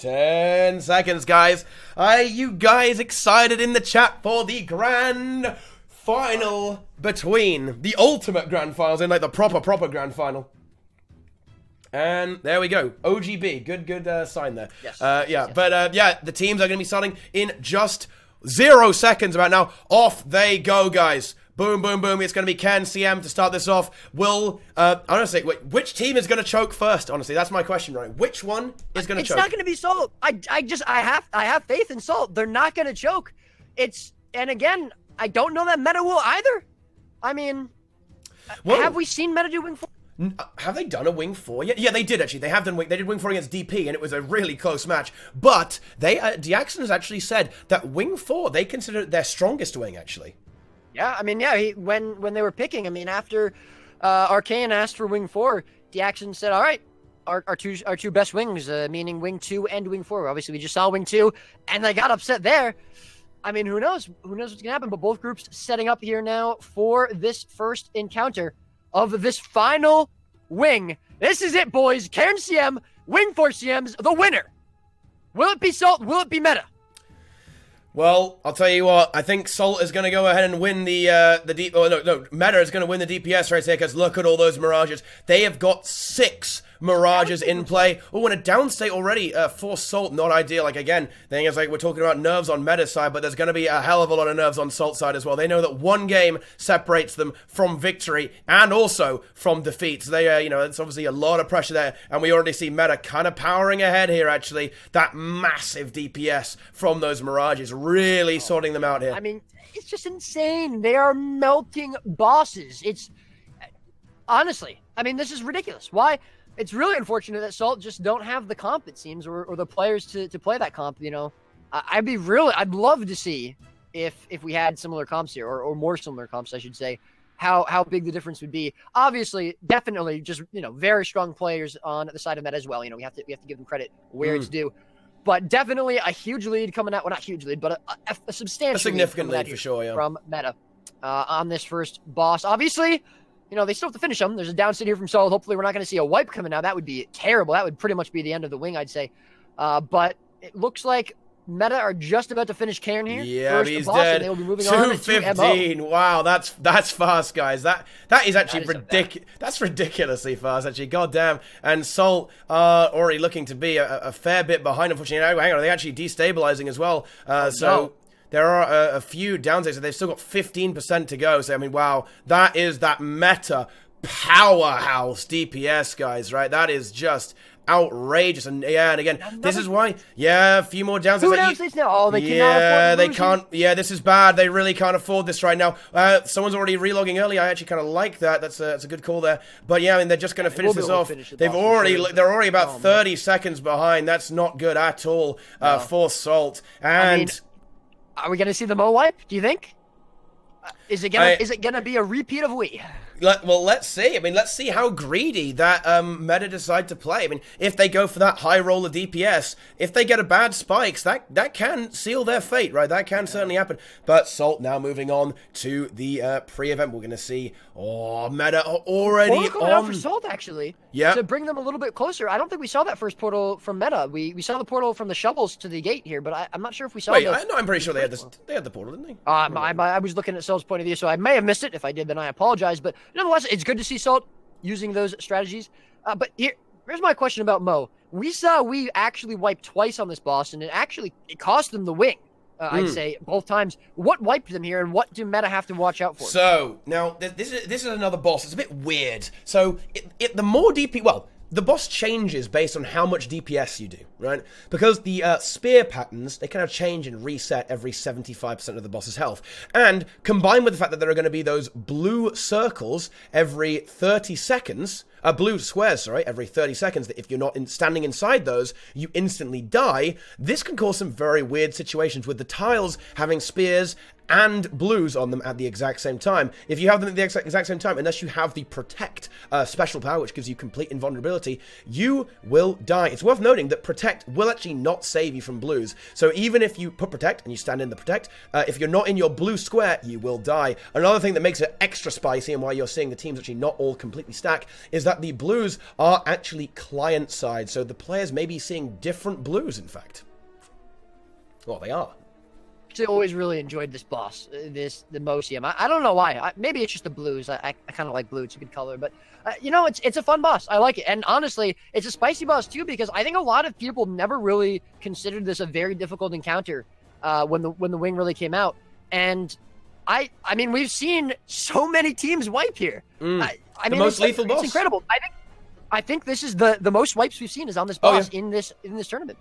10 seconds, guys. Are you guys excited in the chat for the grand final between the ultimate grand finals and like the proper grand final? And there we go. OGB. Good sign there. Yes. Yes. But yeah, the teams are going to be starting in just 0 seconds about now. Off they go, guys. Boom, boom, boom. It's going to be Ken, CM to start this off. Honestly, which team is going to choke first? Honestly, that's my question, right? Which one is going to choke? It's not going to be Salt. I have faith in Salt. They're not going to choke. And again, I don't know that Meta will either. I mean, have we seen Meta do Wing 4? Have they done a Wing 4 yet? Yeah, they did actually. They have done. They did Wing 4 against DP, and it was a really close match. But Diaxon has actually said that Wing 4 they consider it their strongest wing, actually. Yeah, I mean, yeah. When they were picking, I mean, after Arcane asked for Wing 4, Diaxon said, "All right, our two best wings, meaning Wing 2 and Wing 4. Obviously, we just saw Wing 2, and they got upset there. I mean, who knows? Who knows what's gonna happen? But both groups setting up here now for this first encounter of this final wing. This is it, boys. Cairn CM, Wing 4 CM's the winner. Will it be Salt? Will it be Meta? Well, I'll tell you what. I think Salt is going to go ahead and win the deep. Oh no, Meta is going to win the DPS right here because look at all those mirages. They have got 6 mirages in play. Oh, and a downstate already for Salt. Not ideal. Like again, the thing is like we're talking about nerves on Meta's side, but there's going to be a hell of a lot of nerves on Salt's side as well. They know that one game separates them from victory and also from defeat. So they, it's obviously a lot of pressure there, and we already see Meta kind of powering ahead here. Actually, that massive DPS from those mirages really sorting them out here. I mean, it's just insane. They are melting bosses. It's honestly, I mean, this is ridiculous. Why? It's really unfortunate that Salt just don't have the comp, it seems, or the players to play that comp, I'd love to see if we had similar comps here, or more similar comps, I should say, how big the difference would be. Obviously, definitely just, very strong players on the side of Meta as well. We have to give them credit where it's due. But definitely a huge lead coming out. Well, not huge lead, but a substantial significant lead for sure, yeah. From Meta on this first boss. Obviously, they still have to finish them. There's a downside here from Salt. Hopefully, we're not going to see a wipe coming out. That would be terrible. That would pretty much be the end of the wing, I'd say. But it looks like Meta are just about to finish Cairn here. Yeah, he's dead. And they will be moving on to 215. Wow, that's fast, guys. That is actually ridiculous. That's ridiculously fast, actually. God damn. And Salt already looking to be a fair bit behind. Unfortunately, hang on, they're actually destabilizing as well. So there are a few downsides. So they've still got 15% to go. So I mean, wow, that is that Meta powerhouse DPS, guys. Right? That is just outrageous. And and again, this is why, a few more downsides. 2 downsides now. Oh, they cannot afford they can't. Yeah, this is bad. They really can't afford this right now. Someone's already relogging early. I actually kind of like that. That's a good call there. But yeah, I mean, they're just going to finish this off. They're already about 30 seconds behind. That's not good at all for Salt. And are we going to see the Mo wipe? Do you think? Is it gonna be a repeat of we? Well, let's see. I mean, let's see how greedy that Meta decide to play. I mean, if they go for that high roller DPS, if they get a bad spikes, that can seal their fate, right? That can certainly happen. But Salt now moving on to the pre-event. We're going to see, Meta already on. Out for Salt, actually. Yeah. To bring them a little bit closer. I don't think we saw that first portal from Meta. We saw the portal from the shovels to the gate here, but I'm not sure if we saw I'm pretty sure they had the portal, didn't they? I was looking at Salt's point of view, so I may have missed it. If I did, then I apologize. But nonetheless, it's good to see Salt using those strategies. But here's my question about Mo. We saw we actually wiped twice on this boss, and it cost them the wing. I'd say both times. What wiped them here, and what do Meta have to watch out for? So now this is another boss. It's a bit weird. So the more DP, the boss changes based on how much DPS you do, right? Because the spear patterns, they kind of change and reset every 75% of the boss's health. And combined with the fact that there are going to be those blue circles every 30 seconds, blue squares, every 30 seconds, that if you're not standing inside those, you instantly die. This can cause some very weird situations with the tiles having spears and blues on them at the exact same time. If you have them at the exact same time, unless you have the Protect special power, which gives you complete invulnerability, you will die. It's worth noting that Protect will actually not save you from blues. So even if you put Protect and you stand in the Protect, if you're not in your blue square, you will die. Another thing that makes it extra spicy and why you're seeing the teams actually not all completely stack is that that the blues are actually client side, so the players may be seeing different blues, in fact. Well, they are. I always really enjoyed this boss, the Mosium. I don't know why. Maybe it's just the blues. I kind of like blue. It's a good color. But, it's a fun boss. I like it. And honestly, it's a spicy boss, too, because I think a lot of people never really considered this a very difficult encounter when the wing really came out. And I mean, we've seen so many teams wipe here. I mean, the most lethal boss. It's incredible. I think this is the most wipes we've seen is on this boss in this tournament.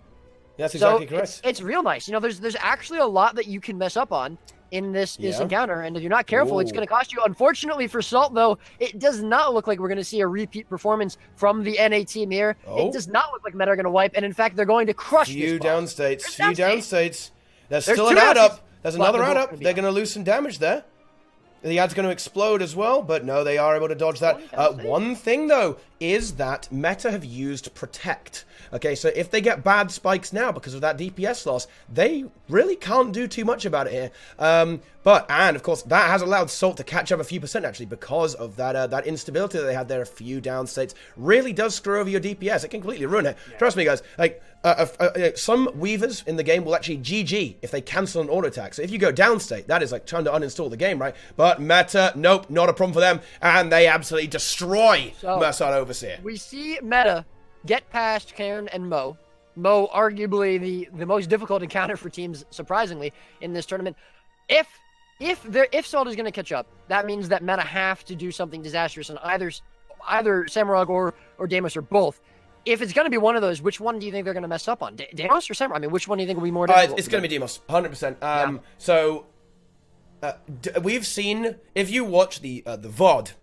That's exactly correct. It's real nice. There's actually a lot that you can mess up on in this encounter, and if you're not careful, it's going to cost you. Unfortunately for Salt, though, it does not look like we're going to see a repeat performance from the NA team here. It does not look like Meta are going to wipe, and in fact, they're going to crush Few this boss. downstates. There's still an add up. There's another add up. They're going to lose some damage there. The ad's going to explode as well, but no, they are able to dodge that. One thing, though, is that Meta have used Protect. Okay, so if they get bad spikes now because of that DPS loss, they really can't do too much about it here. And of course, that has allowed Salt to catch up a few percent, actually, because of that instability that they had there. A few downstates really does screw over your DPS. It can completely ruin it. Yeah. Trust me, guys. Like, some Weavers in the game will actually GG if they cancel an auto attack. So if you go downstate, that is like trying to uninstall the game, right? But Meta, nope, not a problem for them, and they absolutely destroy Merced Overseer. We see Meta get past Karen and Mo. Mo, arguably the most difficult encounter for teams, surprisingly, in this tournament. If Salt is going to catch up, that means that Meta have to do something disastrous on either Samurag or Deimos or both. If it's going to be one of those, which one do you think they're going to mess up on? Deimos or Samurag? I mean, which one do you think will be more difficult? It's going to be Deimos, 100%. So, we've seen, if you watch the VOD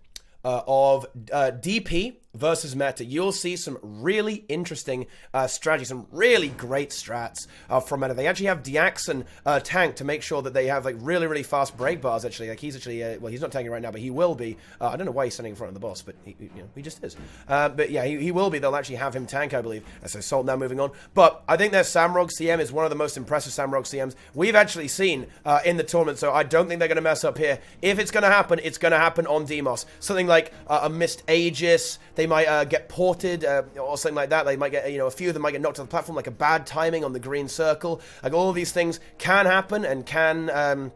of DP versus Meta, you'll see some really interesting strategies, some really great strats from Meta. They actually have Diaxon tank to make sure that they have like really, really fast break bars. Actually, like he's actually well, he's not tanking right now, but he will be. I don't know why he's standing in front of the boss, but he just is. But yeah, he will be. They'll actually have him tank, I believe. So Salt now moving on, but I think their Samrog CM is one of the most impressive Samrog CMs we've actually seen in the tournament. So I don't think they're going to mess up here. If it's going to happen, it's going to happen on Deimos. Something like a missed Aegis. They might get ported or something like that. They might get, a few of them might get knocked off the platform, like a bad timing on the green circle. Like all of these things can happen and can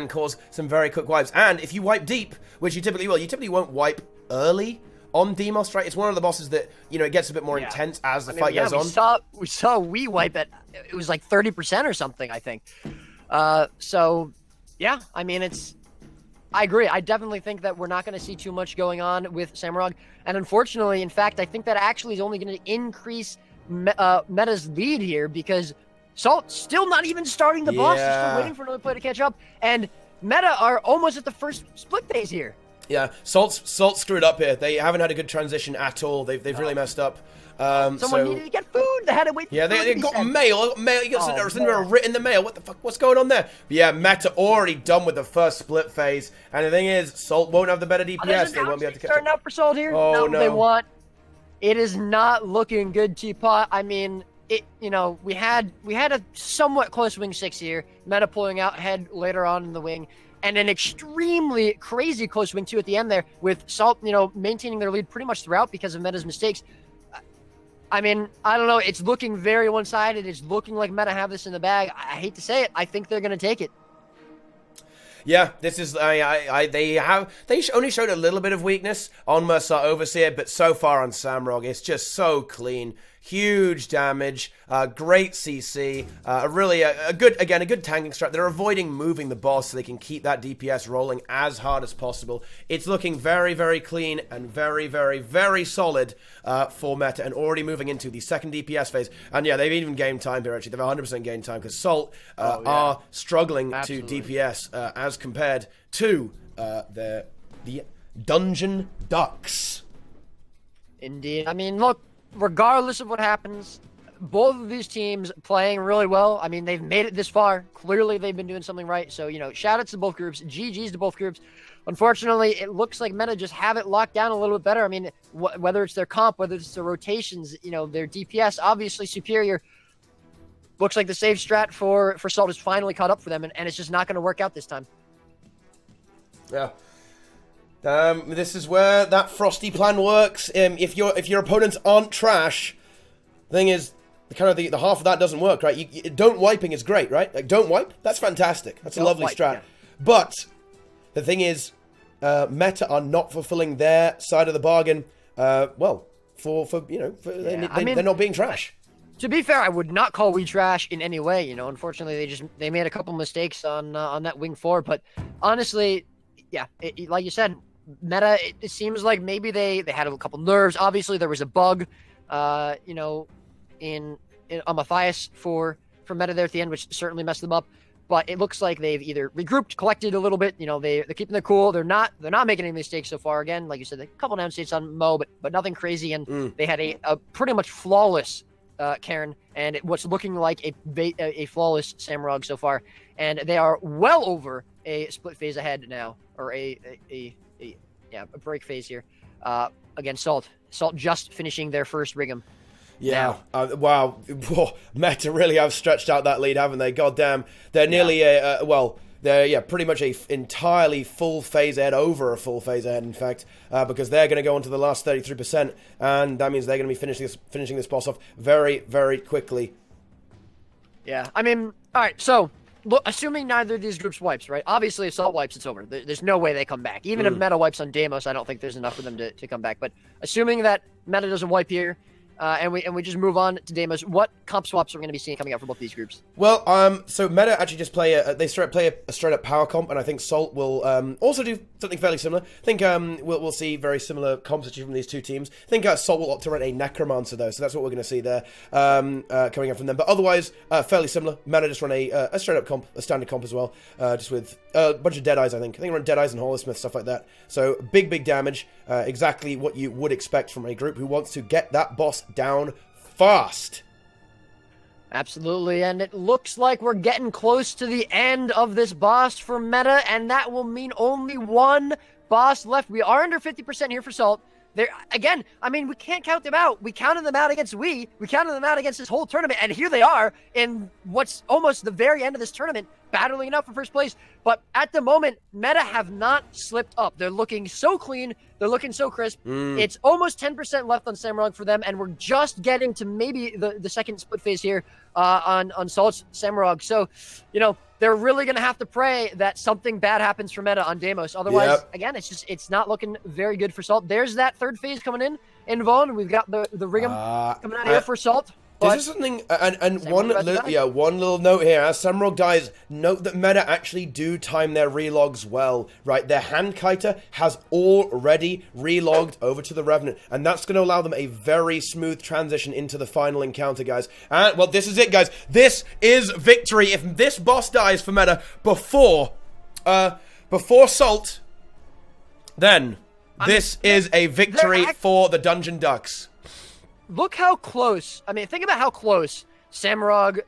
cause some very quick wipes. And if you wipe deep, which you typically will, you typically won't wipe early on Deimos, right? It's one of the bosses that, it gets a bit more intense as the fight goes on. We saw we wipe at, it was like 30% or something, I think. So, yeah, I mean, I agree. I definitely think that we're not going to see too much going on with Samurag. And unfortunately, in fact, I think that actually is only going to increase Meta's lead here because Salt's still not even starting the boss. They're still waiting for another player to catch up. And Meta are almost at the first split phase here. Yeah, Salt screwed up here. They haven't had a good transition at all. They've really messed up. Someone needed to get food. They had to wait. Yeah, they got mail. You got something written in the mail. What the fuck? What's going on there? But yeah, Meta already done with the first split phase. And the thing is, Salt won't have the better DPS. They won't be able to catch starting out for Salt here. Oh no. They want. It is not looking good, Teapot. I mean, we had a somewhat close wing 6 here. Meta pulling out ahead later on in the wing. And an extremely crazy close wing 2 at the end there with Salt, maintaining their lead pretty much throughout because of Meta's mistakes. I mean, I don't know. It's looking very one-sided. It's looking like Meta have this in the bag. I hate to say it. I think they're going to take it. Yeah, this is they only showed a little bit of weakness on Merced Overseer, but so far on Samrog, it's just so clean. Huge damage, great CC, really a good tanking strat. They're avoiding moving the boss so they can keep that DPS rolling as hard as possible. It's looking very, very clean and very, very, very solid for Meta, and already moving into the second DPS phase. And yeah, they've even gained time here, actually. They've 100% gained time because Salt are struggling to DPS as compared to the Dungeon Ducks. Indeed. I mean, look, regardless of what happens, both of these teams playing really well. I mean, they've made it this far. Clearly, they've been doing something right. So, shout outs to both groups. GG's to both groups. Unfortunately, it looks like Meta just have it locked down a little bit better. I mean, whether it's their comp, whether it's their rotations, their DPS, obviously superior. Looks like the save strat for Salt is finally caught up for them, and it's just not going to work out this time. Yeah. This is where that frosty plan works. If your opponents aren't trash, thing is, the half of that doesn't work, right? Don't wiping is great, right? Like, don't wipe, that's fantastic. That's a lovely strat. Yeah. But the thing is, Meta are not fulfilling their side of the bargain. They're not being trash. To be fair, I would not call we trash in any way. Unfortunately, they made a couple mistakes on that wing 4. But honestly, yeah, like you said, Meta. It seems like maybe they had a couple nerves. Obviously, there was a bug, in on Matthias for Meta there at the end, which certainly messed them up. But it looks like they've either regrouped, collected a little bit. They're keeping their cool. They're not making any mistakes so far. Again, like you said, a couple down states on Mo, but nothing crazy. And they had a pretty much flawless Karen, and what's looking like a flawless Samurag so far. And they are well over a split phase ahead now, or a break phase here against Salt. Salt just finishing their first Rig'em. Yeah, wow. Whoa, Meta really have stretched out that lead, haven't they? Goddamn, they're nearly they're pretty much a entirely full phase ahead, over a full phase ahead, in fact, because they're going to go on to the last 33%, and that means they're going to be finishing this boss off very, very quickly. Yeah, I mean, all right, so look, assuming neither of these groups wipes, right? Obviously, if Salt wipes, it's over. There's no way they come back. Even if Meta wipes on Deimos, I don't think there's enough for them to come back. But assuming that Meta doesn't wipe here, and we just move on to Deimos, what comp swaps are we going to be seeing coming out for both these groups? Well, so Meta actually just play a straight up power comp, and I think Salt will also do something fairly similar. I think we'll see very similar comps from these two teams. I think Salt will opt to run a Necromancer though, so that's what we're going to see there coming up from them. But otherwise, fairly similar. Meta just run a straight up comp, a standard comp as well, just with a bunch of Deadeyes. I think run Deadeyes and Holosmith, stuff like that. So big damage, exactly what you would expect from a group who wants to get that boss down fast. Absolutely, and it looks like we're getting close to the end of this boss for Meta, and that will mean only one boss left. We are under 50% here for Salt. There again, I mean, we can't count them out. We counted them out against we counted them out against this whole tournament, and here they are in what's almost the very end of this tournament, battling it out for first place. But at the moment, Meta have not slipped up. They're looking so clean. They're looking so crisp. It's almost 10% left on Samurag for them, and we're just getting to maybe the second split phase here on Salt's Samurag. So, they're really going to have to pray that something bad happens for Meta on Deimos. Otherwise, again, it's not looking very good for Salt. There's that third phase coming in Vaughn. We've got the Rig'em coming out here for Salt. This is something, and one little note here. As Samurag dies, note that Meta actually do time their relogs well, right? Their Handkiter has already relogged over to the Revenant, and that's going to allow them a very smooth transition into the final encounter, guys. And, well, this is it, guys. This is victory. If this boss dies for Meta before Salt, then this is a victory for the Dungeon Ducks. Look how close. I mean, think about how close Samurag,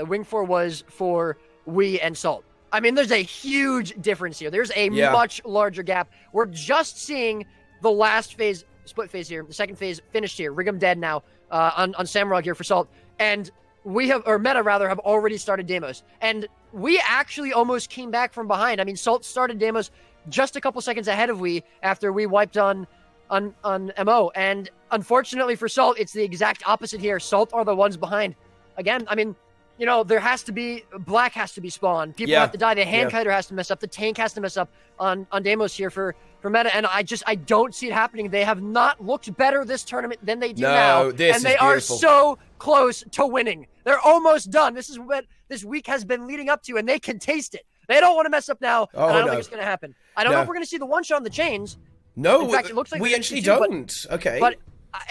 Wing 4 was for we and Salt. I mean, there's a huge difference here. There's a much larger gap. We're just seeing the last phase, split phase here, the second phase finished here. Rig'em dead now on Samurag here for Salt. And Meta rather, have already started Deimos. And we actually almost came back from behind. I mean, Salt started Deimos just a couple seconds ahead of we after we wiped on MO, and unfortunately for Salt, it's the exact opposite here. Salt are the ones behind. Again, I mean, there has to be, Black has to be spawned. People have to die. The Handkiter has to mess up. The tank has to mess up on Deimos here for Meta, and I don't see it happening. They have not looked better this tournament than they do now, and they are so close to winning. They're almost done. This is what this week has been leading up to, and they can taste it. They don't want to mess up now, and I don't think it's going to happen. I don't know if we're going to see the one shot on the chains. No, in fact, it looks like we actually don't. Okay. But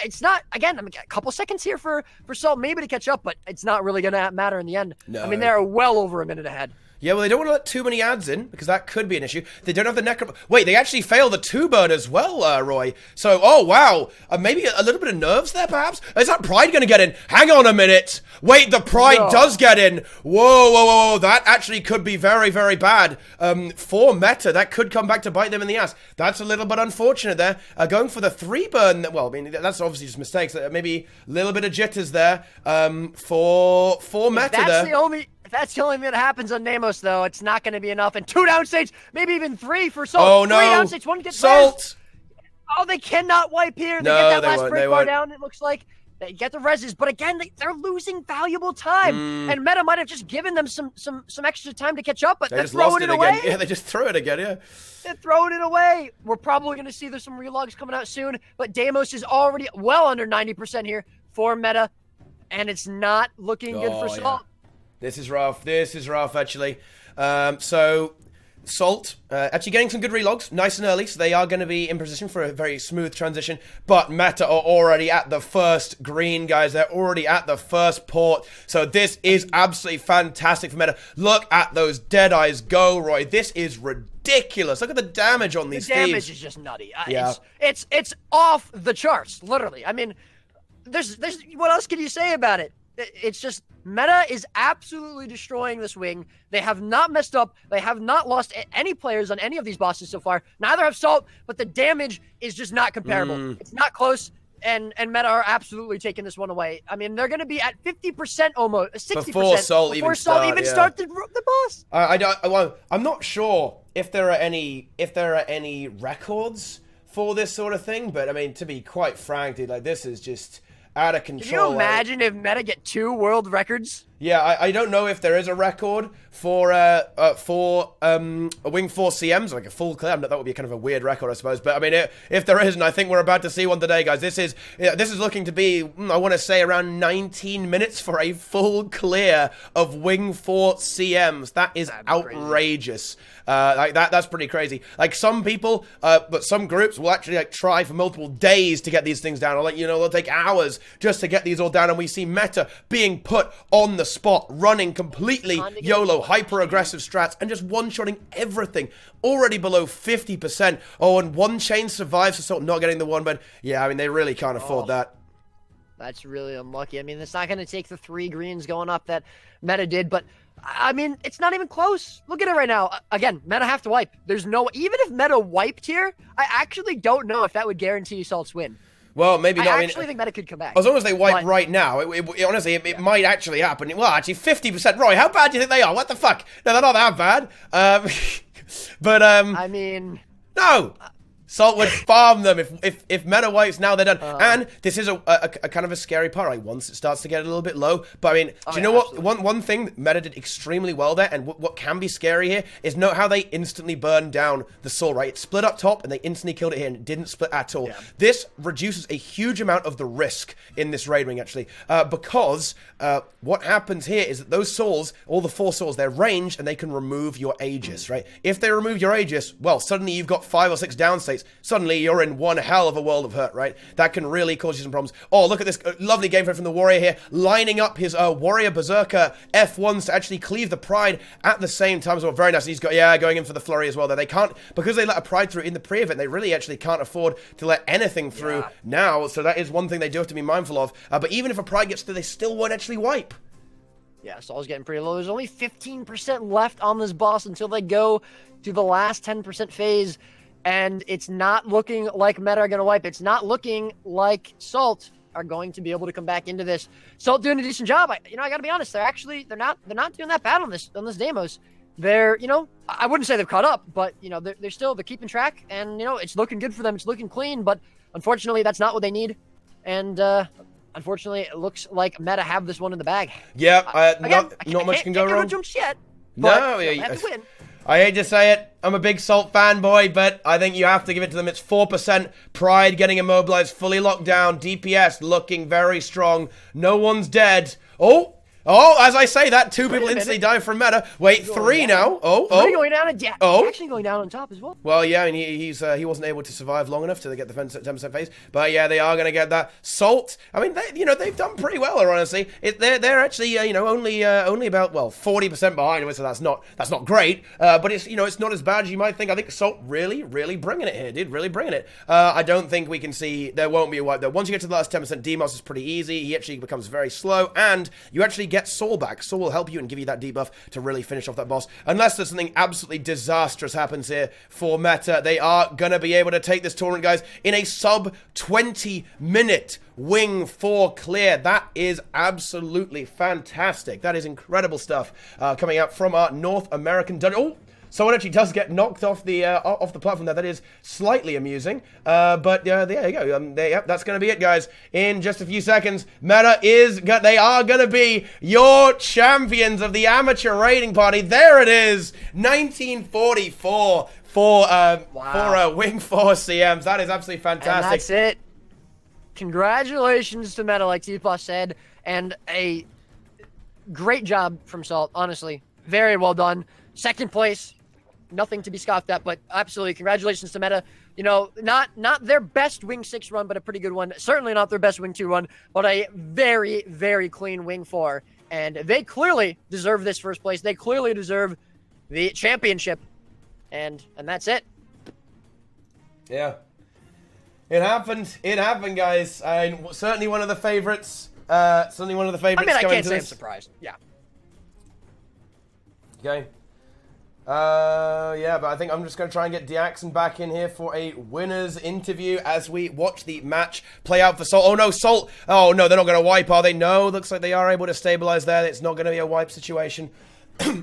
it's not, again, I mean, a couple seconds here for Salt maybe to catch up, but it's not really going to matter in the end. No. I mean, they're well over a minute ahead. Yeah, well, they don't want to let too many ads in, because that could be an issue. They don't have the Necro... Wait, they actually failed the 2-burn as well, Roy. So, oh, wow. Maybe a little bit of nerves there, perhaps? Is that Pride going to get in? Hang on a minute. Wait, the Pride does get in. Whoa. That actually could be very, very bad for Meta. That could come back to bite them in the ass. That's a little bit unfortunate there. Going for the 3-burn... Well, I mean, that's obviously just mistakes. Maybe a little bit of jitters there for Meta there. that's the only thing that happens on Namos, though, it's not going to be enough. And 2 down states, maybe even 3 for Salt. Oh, no. 3 down states, 1 gets Salt. res. Oh, they cannot wipe here. They No, get that they last won't, break they bar won't. down, it looks like. They get the reses, but again, they're losing valuable time. And Meta might have just given them some extra time to catch up, but they're throwing it away. Again. Yeah, they just threw it again, yeah. They're throwing it away. We're probably going to see there's some relogs coming out soon, but Deimos is already well under 90% here for Meta, and it's not looking good for Salt. Yeah. This is rough. This is rough, actually. So Salt actually getting some good relogs, nice and early, so they are going to be in position for a very smooth transition. But Meta are already at the first green, guys. They're already at the first port. So this is absolutely fantastic for Meta. Look at those Deadeyes go, Roy. This is ridiculous. Look at the damage on these thieves. The damage is just nutty. Yeah. It's off the charts, literally. I mean, there's what else can you say about it? It's just Meta is absolutely destroying this wing. They have not messed up. They have not lost any players on any of these bosses so far. Neither have Salt, but the damage is just not comparable. It's not close, and Meta are absolutely taking this one away. I mean, they're going to be at 50% almost, 60% before Salt even start the boss. I'm not sure if there are any records for this sort of thing, but I mean, to be quite frank, dude, like this is just out of control. Can you imagine if Meta get 2 world records? Yeah, I don't know if there is a record for a Wing 4 CMs, like a full clear. That would be kind of a weird record, I suppose. But I mean, if there isn't, I think we're about to see one today, guys. This is looking to be, I want to say, around 19 minutes for a full clear of Wing 4 CMs. That is outrageous. Like that's pretty crazy. Like some people, but some groups will actually like try for multiple days to get these things down. Or like, they'll take hours just to get these all down. And we see Meta being put on the spot, running completely YOLO, hyper-aggressive strats, and just one-shotting everything. Already below 50%. Oh, and one chain survives for Salt not getting the one, but yeah, I mean, they really can't afford that. That's really unlucky. I mean, it's not going to take the 3 greens going up that Meta did, but I mean, it's not even close. Look at it right now. Again, Meta have to wipe. There's no, even if Meta wiped here, I actually don't know if that would guarantee Salt's win. Well, maybe not. I actually think Meta could come back. As long as they wipe right now, honestly, it might actually happen. Well, actually, 50%. Roy, how bad do you think they are? What the fuck? No, they're not that bad. I mean, no. Salt would farm them if Meta wipes now they're done. And this is a kind of a scary part, right? Once it starts to get a little bit low. But I mean, do you know what? One thing that Meta did extremely well there, and what can be scary here, is note how they instantly burned down the Soul, right? It split up top, and they instantly killed it here, and it didn't split at all. Yeah. This reduces a huge amount of the risk in this raid ring, actually. Because what happens here is that those Souls, all the 4 Souls, they're ranged, and they can remove your Aegis, right? If they remove your Aegis, well, suddenly you've got 5 or 6 down states. Suddenly you're in one hell of a world of hurt, right? That can really cause you some problems. Oh, look at this lovely gameplay from the Warrior here, lining up his Warrior Berserker F1s to actually cleave the Pride at the same time as well. Very nice. He's got, going in for the Flurry as well there. They can't, because they let a Pride through in the pre-event, they really actually can't afford to let anything through now. So that is one thing they do have to be mindful of. But even if a Pride gets through, they still won't actually wipe. Yeah, Saul's getting pretty low. There's only 15% left on this boss until they go to the last 10% phase. And it's not looking like Meta are going to wipe. It's not looking like Salt are going to be able to come back into this. Salt doing a decent job. I got to be honest. They're not doing that bad on this Deimos. They're, I wouldn't say they've caught up, but they're keeping track, and it's looking good for them. It's looking clean, but unfortunately, that's not what they need. And unfortunately, it looks like Meta have this one in the bag. Yeah, not much can go wrong. Yet, no, have to win. I hate to say it, I'm a big Salt fanboy, but I think you have to give it to them. It's 4%. Pride getting immobilized, fully locked down. DPS looking very strong. No one's dead. Oh, as I say that, 2 people instantly die from Meta. Wait, 3 now. 3 going down, and actually going down on top as well. Well, yeah, and he wasn't able to survive long enough to get the 10% phase. But yeah, they are going to get that. Salt, I mean, they've done pretty well, honestly. They're actually, only about 40% behind, so that's not great. But it's not as bad as you might think. I think Salt really, really bringing it here, dude. Really bringing it. I don't think we can see there won't be a wipe though. Once you get to the last 10%, Deimos is pretty easy. He actually becomes very slow, and you actually get Soul back. Soul will help you and give you that debuff to really finish off that boss. Unless there's something absolutely disastrous happens here for Meta, they are going to be able to take this tournament, guys, in a sub 20 minute Wing 4 clear. That is absolutely fantastic. That is incredible stuff coming out from our North American dungeon. Oh, someone actually does get knocked off the platform there. That is slightly amusing. But there you go. Yep, that's going to be it, guys. In just a few seconds, Meta they are going to be your champions of the amateur raiding party. There it is, 1944 for Wing 4 CMs. That is absolutely fantastic. And that's it. Congratulations to Meta, like Teapot said, and a great job from Salt. Honestly, very well done. Second place. Nothing to be scoffed at, but absolutely congratulations to Meta. You know, not their best Wing 6 run, but a pretty good one. Certainly not their best Wing 2 run, but a very, very clean Wing 4. And they clearly deserve this first place. They clearly deserve the championship. And that's it. Yeah. It happened. It happened, guys. Certainly one of the favorites. Certainly one of the favorites. I can't say I'm surprised. Yeah. Okay. Yeah, but I think I'm just going to try and get Diaxon back in here for a winner's interview as we watch the match play out for Salt. Oh, no, Salt. Oh, no, they're not going to wipe, are they? No, looks like they are able to stabilize there. It's not going to be a wipe situation.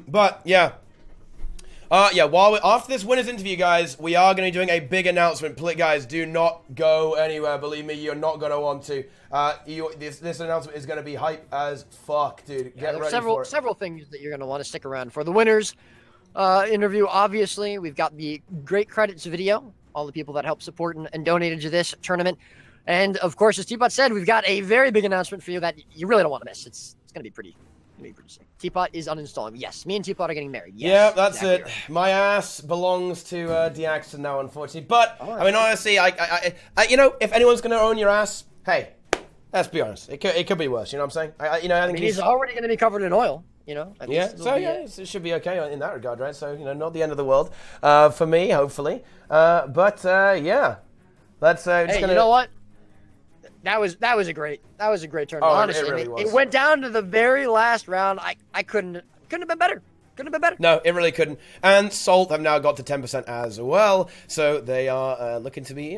But, yeah. After this winner's interview, guys, we are going to be doing a big announcement. Guys, do not go anywhere. Believe me, you're not going to want to. This announcement is going to be hype as fuck, dude. Get ready for it. Several things that you're going to want to stick around for. The winners interview, obviously. We've got the great credits video, all the people that helped support and donated to this tournament. And, of course, as Teapot said, we've got a very big announcement for you that you really don't want to miss. It's going to be pretty sick. Teapot is uninstalling. Yes, me and Teapot are getting married. Yes, yeah, that's exactly it. Right. My ass belongs to Diaxon now, unfortunately. But I mean, honestly, I you know, if anyone's gonna own your ass, hey, let's be honest. It could be worse. You know what I'm saying? I think he's already going to be covered in oil. You know. It should be okay in that regard, right? So not the end of the world for me, hopefully. Yeah, let's. Hey, you know what? That was a great tournament. Honestly, it really was. It went down to the very last round. I couldn't have been better. Couldn't have been better. No, it really couldn't. And Salt have now got to 10% as well, so they are looking to be,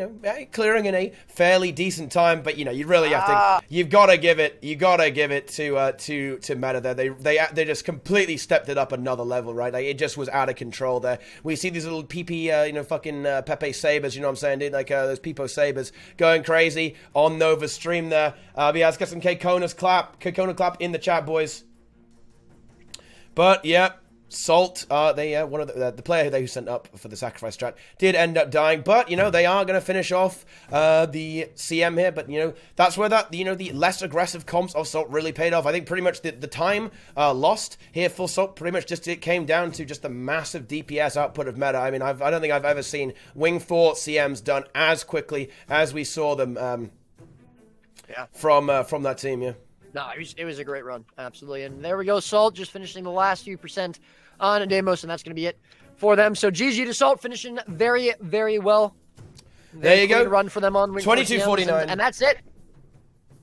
clearing in a fairly decent time. But you really have to. You've got to give it. To Meta there. They just completely stepped it up another level, right? Like, it just was out of control there. We see these little PP, fucking Pepe Sabers. You know what I'm saying, dude? Like those Peepo Sabers going crazy on Nova's stream there. Let's get some Kekona clap in the chat, boys. But yeah. Salt, one of the player who sent up for the sacrifice strat did end up dying, but they are going to finish off the CM here. But that's where the less aggressive comps of Salt really paid off. I think pretty much the time lost here for Salt pretty much it came down to just the massive DPS output of Meta. I mean, I don't think I've ever seen Wing 4 CMs done as quickly as we saw them from that team. Yeah. No, it was a great run, absolutely. And there we go, Salt just finishing the last few percent on Deimos, and that's going to be it for them. So GG to Salt, finishing very, very well. There you go. Run for them on Wing 22:49, and that's it.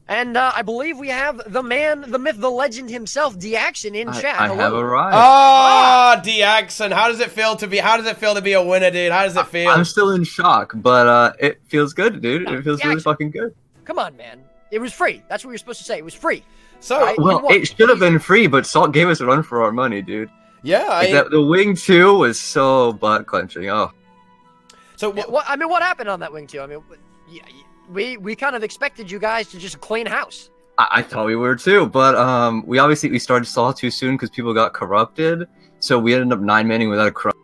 And I believe we have the man, the myth, the legend himself, Diaxon, in chat. I have arrived. Diaxon, how does it feel to be a winner, dude? How does it feel? I'm still in shock, but it feels good, dude. It feels really fucking good. Come on, man. It was free. That's what you're supposed to say. It was free. So, right? It should have been free, but Salt gave us a run for our money, dude. Yeah, the Wing 2 was so butt clenching. Oh. So what happened on that Wing 2? I mean, we kind of expected you guys to just clean house. I thought we were too, but we started Salt too soon because people got corrupted. So we ended up 9-manning without a corrupt.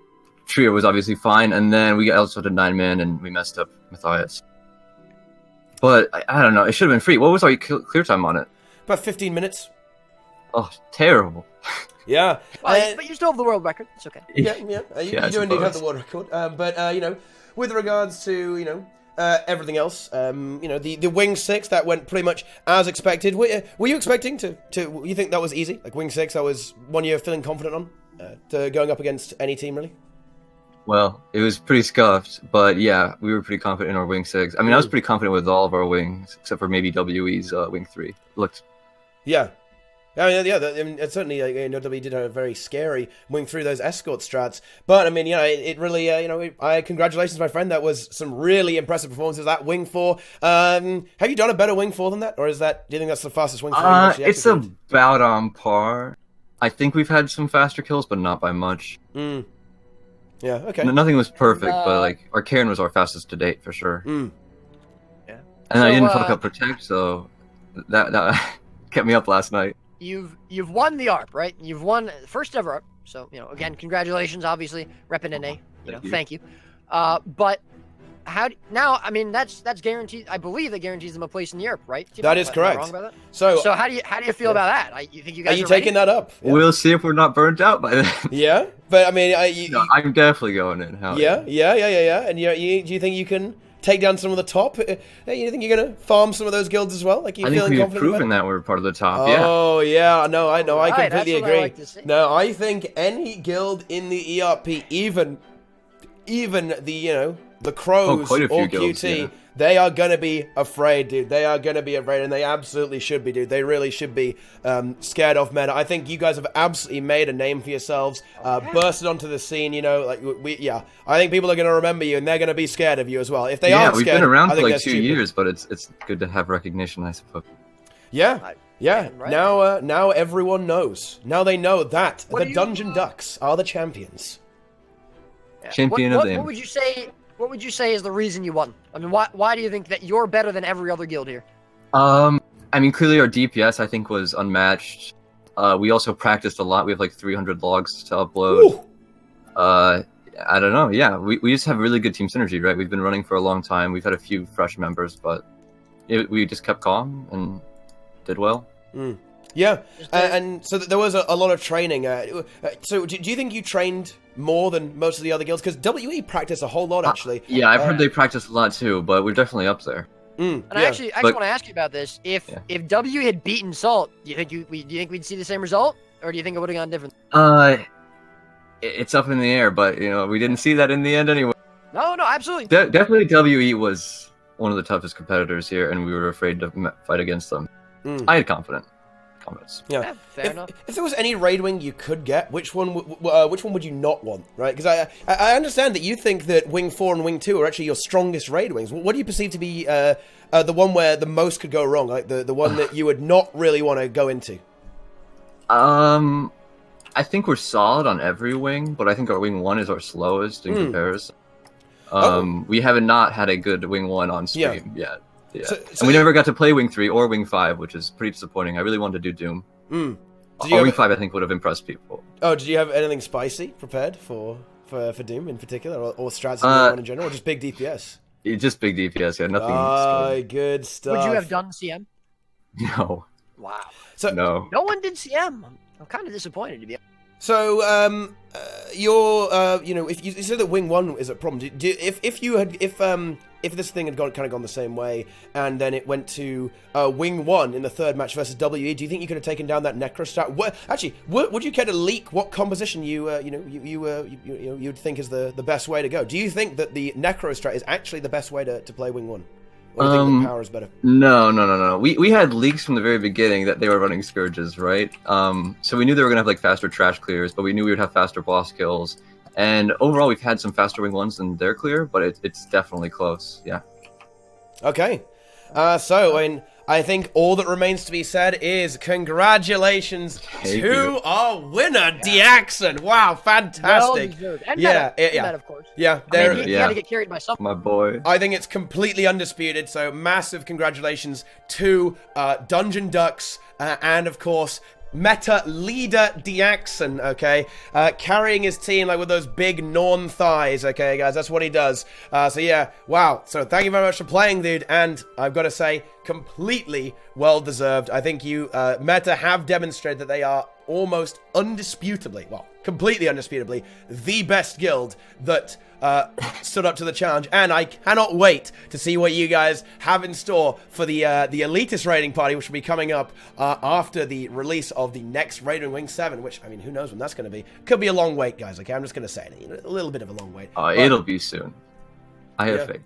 Trio was obviously fine, and then we also did 9-man and we messed up Matthias. But I don't know. It should have been free. What was our clear time on it? About 15 minutes. Oh, terrible. Yeah. But you still have the world record. It's okay. Yeah. You do indeed have the world record. But with regards to, everything else, the Wing 6, that went pretty much as expected. Were you expecting you think that was easy? Like Wing 6, that was one you're feeling confident on? To going up against any team, really? Well, it was pretty scuffed, but yeah, we were pretty confident in our Wing 6. I mean, I was pretty confident with all of our wings, except for maybe WE's Wing 3. Yeah. I mean, yeah, I mean, certainly, WWE did a very scary wing through those escort strats. But I mean, it really, congratulations, my friend. That was some really impressive performances. That wing 4. Have you done a better wing 4 than that, or do you think that's the fastest wing 4? It's about on par. I think we've had some faster kills, but not by much. Yeah. Okay. Nothing was perfect, but like our Karen was our fastest to date for sure. Yeah. And I didn't fuck up protect, so that kept me up last night. You've won the ARP, right? You've won first ever ARP. So, again, congratulations, obviously. Reppin' NA. Thank you. But now, I mean, that's guaranteed. I believe that guarantees them a place in the ARP, right? That is correct. Am I wrong about that? So how do you feel about that? You think you guys are you taking that up? Yeah. We'll see if we're not burnt out by then. Yeah, but I mean, I'm definitely going in. Yeah. And do you think you can take down some of the top? You think you're gonna farm some of those guilds as well? Like you feeling confident? I think we've proven that we're part of the top. Oh yeah, no, I know, I right, completely that's agree. what I like to see. No, I think any guild in the ERP, even the Crows quite a few or guilds, QT, yeah. They are gonna be afraid, dude. They are gonna be afraid, and they absolutely should be, dude. They really should be scared of meta. I think you guys have absolutely made a name for yourselves, bursted onto the scene. I think people are gonna remember you, and they're gonna be scared of you as well. If they aren't scared, we've been around I for think like that's 2 stupid. years, but it's good to have recognition, I suppose. Yeah. Right. Now everyone knows. Now they know that What the do you- Dungeon Ducks are the champions. Champion of them. What would you say? What would you say is the reason you won? I mean, why do you think that you're better than every other guild here? I mean, clearly our DPS I think was unmatched. We also practiced a lot. We have like 300 logs to upload. Ooh. I don't know. Yeah, we just have really good team synergy, right? We've been running for a long time. We've had a few fresh members, but we just kept calm and did well. Yeah, and so there was a lot of training. So do you think you trained more than most of the other guilds? Because WE practice a whole lot, actually. Yeah, I've heard they practice a lot too, but we're definitely up there. And I actually want to ask you about this. If W had beaten Salt, do you think we'd see the same result, or do you think it would have gone different? It's up in the air, but we didn't see that in the end anyway. No, absolutely. Definitely WE was one of the toughest competitors here, and we were afraid to fight against them. I had confidence. Yeah, fair enough. If there was any raid wing you could get, which one would you not want, right? Because I understand that you think that wing 4 and wing 2 are actually your strongest raid wings. What do you perceive to be the one where the most could go wrong, like the one that you would not really want to go into? I think we're solid on every wing, but I think our wing 1 is our slowest in comparison. We have not had a good wing 1 on stream yet. Yeah. So and we never got to play Wing 3 or Wing 5, which is pretty disappointing. I really wanted to do Doom. Wing 5, I think, would have impressed people. Oh, did you have anything spicy prepared for Doom in particular, or strats in general, or just big DPS? Just big DPS, yeah, nothing. Good stuff. Would you have done CM? No. Wow. So no one did CM. I'm kind of disappointed, to be honest. So, if you said that Wing 1 is a problem, if this thing had gone the same way, and then it went to Wing 1 in the third match versus WE, do you think you could have taken down that Necro strat? Would you care to leak what composition you'd think is the best way to go? Do you think that the Necro strat is actually the best way to play Wing 1? Or do you think the power is better? No. We had leaks from the very beginning that they were running Scourges, right? So we knew they were going to have like faster trash clears, but we knew we would have faster boss kills. And overall, we've had some faster wing 1s than their clear, but it's definitely close, yeah. Okay. I think all that remains to be said is congratulations to our winner, Diaxon. Wow, fantastic. Well deserved. And Meta, of course. Yeah, He had to get carried by someone. My boy. I think it's completely undisputed, so massive congratulations to Dungeon Ducks and, of course, meta leader Diaxon, okay? Carrying his team like with those big Norn thighs, okay, guys? That's what he does. So yeah, wow. So thank you very much for playing, dude. And I've got to say, completely well-deserved. I think you, meta, have demonstrated that they are almost undisputably, well, completely undisputably, the best guild that stood up to the challenge, and I cannot wait to see what you guys have in store for the elitist raiding party, which will be coming up after the release of the next Raiding Wing 7, which, I mean, who knows when that's going to be. Could be a long wait, guys, okay? I'm just going to say it. A little bit of a long wait. It'll be soon. I have faith.